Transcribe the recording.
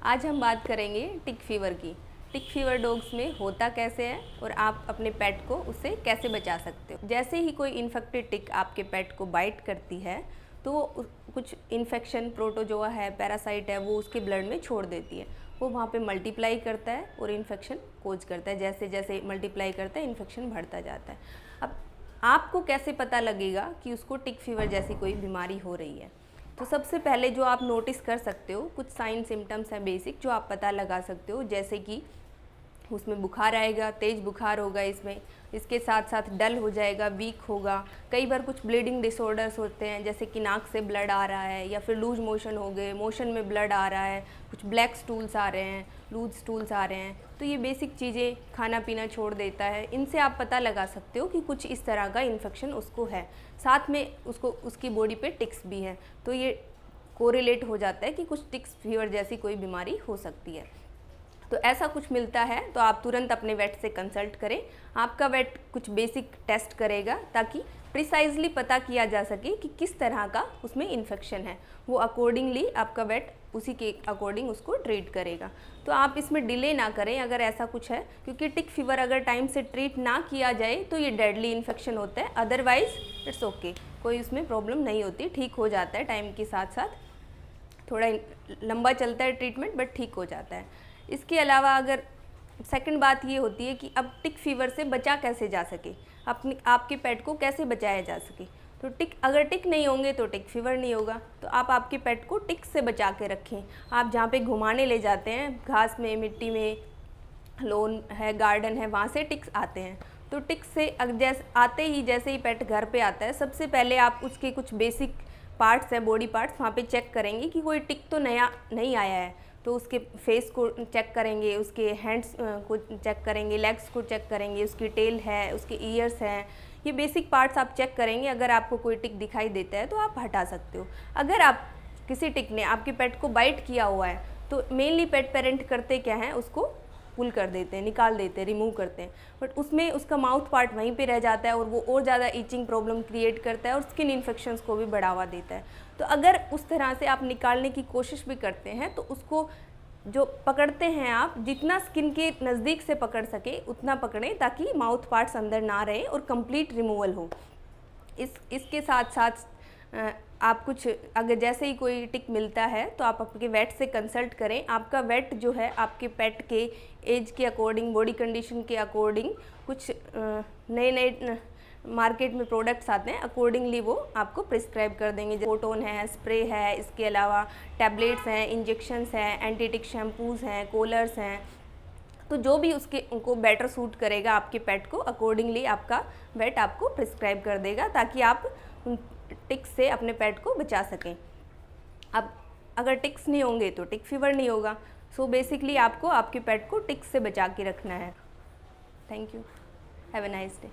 आज हम बात करेंगे टिक फीवर की। टिक फीवर डॉग्स में होता कैसे है और आप अपने पेट को उससे कैसे बचा सकते हो। जैसे ही कोई इन्फेक्टेड टिक आपके पेट को बाइट करती है तो वो कुछ इन्फेक्शन, प्रोटोजोआ है, पैरासाइट है, वो उसके ब्लड में छोड़ देती है। वो वहाँ पे मल्टीप्लाई करता है और इन्फेक्शन कोज करता है। जैसे जैसे मल्टीप्लाई करता है इन्फेक्शन बढ़ता जाता है। अब आपको कैसे पता लगेगा कि उसको टिक फीवर जैसी कोई बीमारी हो रही है? तो सबसे पहले जो आप नोटिस कर सकते हो, कुछ साइन सिम्टम्स हैं बेसिक जो आप पता लगा सकते हो। जैसे कि उसमें बुखार आएगा, तेज़ बुखार होगा इसके साथ साथ डल हो जाएगा, वीक होगा। कई बार कुछ ब्लीडिंग डिसऑर्डर्स होते हैं, जैसे कि नाक से ब्लड आ रहा है या फिर लूज मोशन हो गए, मोशन में ब्लड आ रहा है, कुछ ब्लैक स्टूल्स आ रहे हैं, लूज स्टूल्स आ रहे हैं। तो ये बेसिक चीज़ें, खाना पीना छोड़ देता है, इनसे आप पता लगा सकते हो कि कुछ इस तरह का इन्फेक्शन उसको है। साथ में उसकी बॉडी पे टिक्स भी हैं, तो ये कोरिलेट हो जाता है कि कुछ टिक्स फीवर जैसी कोई बीमारी हो सकती है। तो ऐसा कुछ मिलता है तो आप तुरंत अपने वेट से कंसल्ट करें। आपका वेट कुछ बेसिक टेस्ट करेगा ताकि प्रिसाइजली पता किया जा सके कि किस तरह का उसमें इन्फेक्शन है। वो अकॉर्डिंगली आपका वेट उसी के अकॉर्डिंग उसको ट्रीट करेगा। तो आप इसमें डिले ना करें अगर ऐसा कुछ है, क्योंकि टिक फीवर अगर टाइम से ट्रीट ना किया जाए तो ये डेडली इन्फेक्शन होता है। अदरवाइज़ इट्स ओके, कोई उसमें प्रॉब्लम नहीं होती, ठीक हो जाता है टाइम के साथ साथ। थोड़ा लंबा चलता है ट्रीटमेंट बट ठीक हो जाता है। इसके अलावा अगर सेकंड बात ये होती है कि अब टिक फीवर से बचा कैसे जा सके, आपके पेट को कैसे बचाया जा सके। तो अगर टिक नहीं होंगे तो टिक फीवर नहीं होगा। तो आप आपके पेट को टिक से बचा के रखें। आप जहाँ पे घुमाने ले जाते हैं, घास में, मिट्टी में, लॉन है, गार्डन है, वहाँ से टिक्स आते हैं। तो टिक्स से जैसे ही पेट घर पे आता है, सबसे पहले आप उसके कुछ बेसिक पार्ट्स हैं, बॉडी पार्ट्स, वहाँ पे चेक करेंगे कि कोई टिक तो नया नहीं आया है। तो उसके फेस को चेक करेंगे, उसके हैंड्स को चेक करेंगे, लेग्स को चेक करेंगे, उसकी टेल है, उसके ईयर्स हैं। ये बेसिक पार्ट्स आप चेक करेंगे। अगर आपको कोई टिक दिखाई देता है तो आप हटा सकते हो। अगर आप किसी टिक ने आपके पेट को बाइट किया हुआ है तो मेनली पेट पेरेंट करते क्या हैं, उसको पुल कर देते हैं, निकाल देते हैं, रिमूव करते हैं। बट उसमें उसका माउथ पार्ट वहीं पे रह जाता है और वो और ज़्यादा ईचिंग प्रॉब्लम क्रिएट करता है और स्किन इन्फेक्शंस को भी बढ़ावा देता है। तो अगर उस तरह से आप निकालने की कोशिश भी करते हैं तो उसको जो पकड़ते हैं आप, जितना स्किन के नज़दीक से पकड़ सके उतना पकड़ें ताकि माउथ पार्ट्स अंदर ना रहे और कंप्लीट रिमूवल हो। इसके साथ साथ आप कुछ अगर जैसे ही कोई टिक मिलता है तो आप आपके वेट से कंसल्ट करें। आपका वेट जो है आपके पेट के एज के अकॉर्डिंग, बॉडी कंडीशन के अकॉर्डिंग, कुछ नए नए मार्केट में प्रोडक्ट्स आते हैं, अकॉर्डिंगली वो आपको प्रिस्क्राइब कर देंगे। फोटोन है, स्प्रे है, इसके अलावा टैबलेट्स हैं, इंजेक्शंस हैं, एंटी टिक शैम्पूज़ हैं, कोलर्स हैं। तो जो भी उनको बेटर सूट करेगा आपके पेट को, अकॉर्डिंगली आपका वेट आपको प्रिस्क्राइब कर देगा ताकि आप उन टिक्स से अपने पेट को बचा सकें। अब अगर टिक्स नहीं होंगे तो टिक फीवर नहीं होगा। सो बेसिकली आपको आपके पेट को टिक्स से बचा के रखना है। Thank you, have a nice day.